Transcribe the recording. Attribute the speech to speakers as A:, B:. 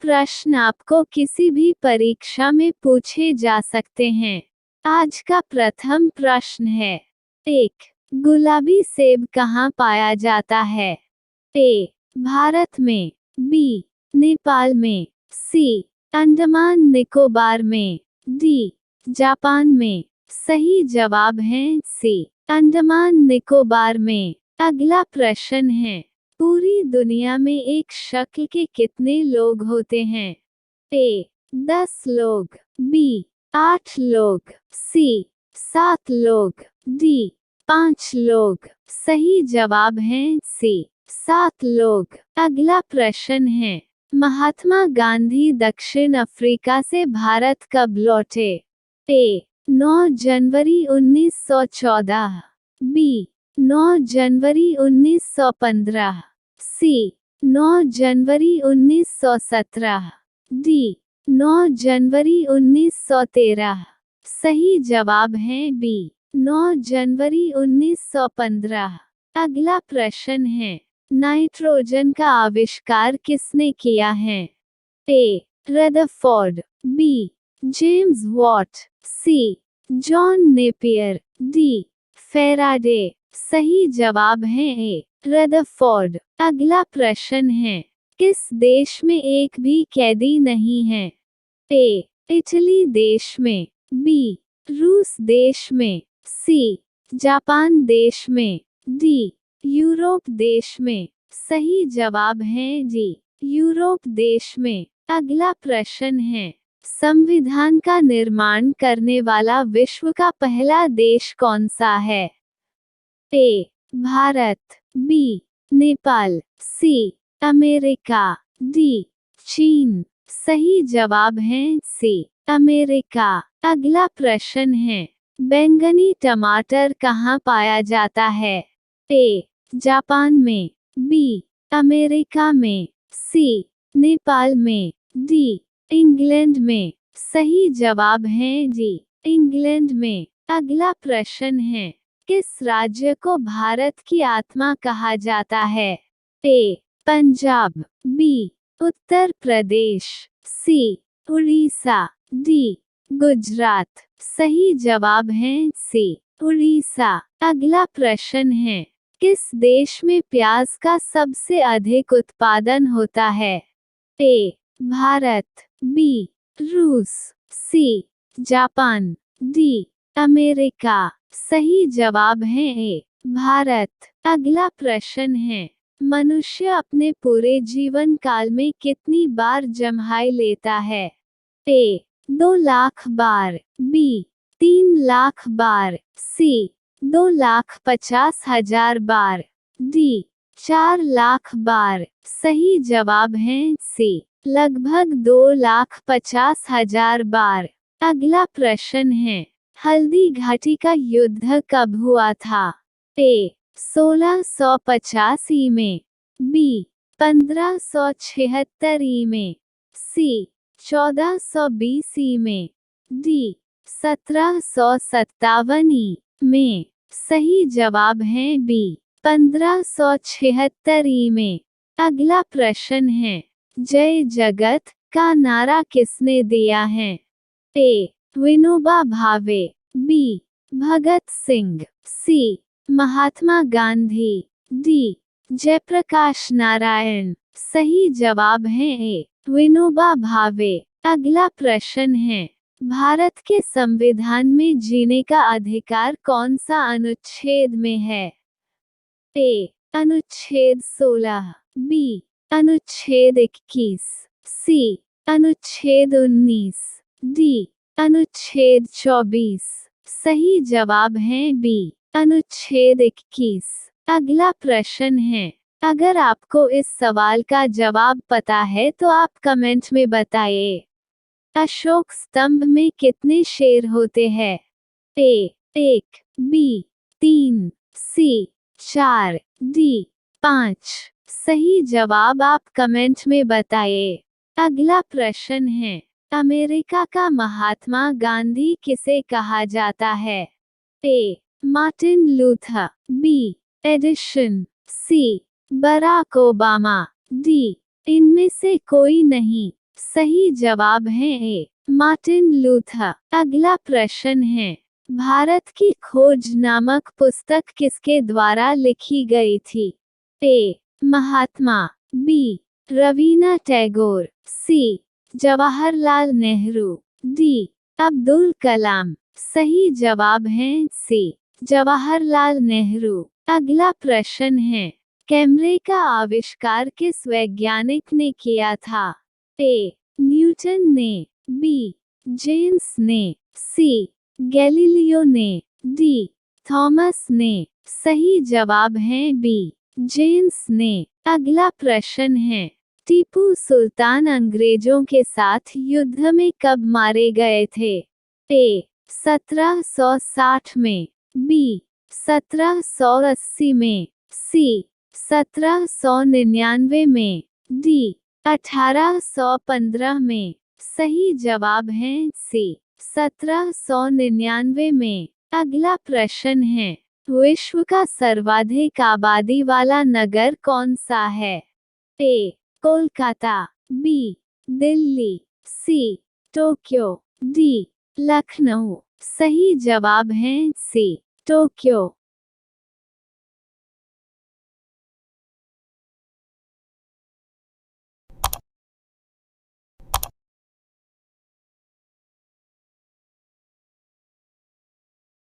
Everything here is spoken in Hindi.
A: प्रश्न आपको किसी भी परीक्षा में पूछे जा सकते हैं। आज का प्रथम प्रश्न है। 1. गुलाबी सेब कहाँ पाया जाता है? ए. भारत में, बी. नेपाल में, सी. अंडमान निकोबार में, डी. जापान में। सही जवाब है सी. अंडमान निकोबार में। अगला प्रश्न है। पूरी दुनिया में एक शक्ल के कितने लोग होते हैं? ए. 10 लोग, बी. 8 लोग, सी. 7 लोग, डी. 5 लोग। सही जवाब है सी. 7 लोग। अगला प्रश्न है। महात्मा गांधी दक्षिण अफ्रीका से भारत कब लौटे? ए. 9 जनवरी 1914, बी. 9 जनवरी 1915, सी. 9 जनवरी 1917, डी. 9 जनवरी 1913। सही जवाब है बी. 9 जनवरी 1915। अगला प्रश्न है। नाइट्रोजन का आविष्कार किसने किया है? A. Rutherford, B. James Watt, C. John Napier, D. Faraday. सही जवाब है ए. रदरफोर्ड। अगला प्रश्न है। किस देश में एक भी कैदी नहीं है? ए. इटली देश में, बी. रूस देश में, सी. जापान देश में, डी. यूरोप देश में। सही जवाब है डी. यूरोप देश में। अगला प्रश्न है। संविधान का निर्माण करने वाला विश्व का पहला देश कौन सा है? A. Bharat, B. Nepal, C. America, D. चीन। सही जवाब है सी. अमेरिका। अगला प्रश्न है। बैंगनी टमाटर कहाँ पाया जाता है? ए. जापान में, बी. अमेरिका में, सी. नेपाल में, डी. इंग्लैंड में। सही जवाब है डी. इंग्लैंड में। अगला प्रश्न है। किस राज्य को भारत की आत्मा कहा जाता है? ए. पंजाब, बी. उत्तर प्रदेश, सी. उड़ीसा, डी. गुजरात। सही जवाब है सी. उड़ीसा। अगला प्रश्न है। किस देश में प्याज का सबसे अधिक उत्पादन होता है? ए. भारत, बी. रूस, सी. Japan, D. अमेरिका। सही जवाब है ए. भारत। अगला प्रश्न है। मनुष्य अपने पूरे जीवन काल में कितनी बार जम्हाई लेता है? ए. 2 लाख बार, बी. 3 लाख बार, सी. 2,50,000 बार, डी. 4 लाख बार। सही जवाब है सी. लगभग 2,50,000 बार। अगला प्रश्न है। हल्दी घाटी का युद्ध कब हुआ था? ए. 1685 में, बी. 1576 में, सी. 1420 में, डी. 1757 में। सही जवाब है बी. 1576 में। अगला प्रश्न है। जय जगत का नारा किसने दिया है? ए. विनोबा भावे, बी. भगत सिंह, सी. महात्मा गांधी, डी. जयप्रकाश नारायण। सही जवाब है ए. विनोबा भावे। अगला प्रश्न है। भारत के संविधान में जीने का अधिकार कौन सा अनुच्छेद में है? ए. अनुच्छेद 16, बी. अनुच्छेद 21, सी. अनुच्छेद 19, डी. अनुच्छेद 24। सही जवाब है बी. अनुच्छेद 21। अगला प्रश्न है। अगर आपको इस सवाल का जवाब पता है तो आप कमेंट में बताइए। अशोक स्तंभ में कितने शेर होते हैं? ए. 1, बी. 3, सी. 4, डी. 5। सही जवाब आप कमेंट में बताइए। अगला प्रश्न है। अमेरिका का महात्मा गांधी किसे कहा जाता है? A. Martin Luther, B. Edison, C. Barack Obama, D. इनमें से कोई नहीं। सही जवाब है ए, मार्टिन लूथर। अगला प्रश्न है, भारत की खोज नामक पुस्तक किसके द्वारा लिखी गई थी? ए, महात्मा, बी, रवीना टैगोर, सी, जवाहरलाल नेहरू, डी, अब्दुल कलाम। सही जवाब है सी, जवाहरलाल नेहरू। अगला प्रश्न है, कैमरे का आविष्कार किस वैज्ञानिक ने किया था? ए, न्यूटन ने, बी, जेम्स ने, सी, गैलीलियो ने, डी, थॉमस ने। सही जवाब है बी, जेम्स ने। अगला प्रश्न है, टीपू सुल्तान अंग्रेजों के साथ युद्ध में कब मारे गए थे? ए, 1760 में, बी, 1780 में, सी, 1799 में, डी, 1815 में। सही जवाब है सी, 1799 में। अगला प्रश्न है, विश्व का सर्वाधिक आबादी वाला नगर कौन सा है? ए, कोलकाता, बी, दिल्ली, सी, टोक्यो, डी, लखनऊ। सही जवाब है सी, टोक्यो।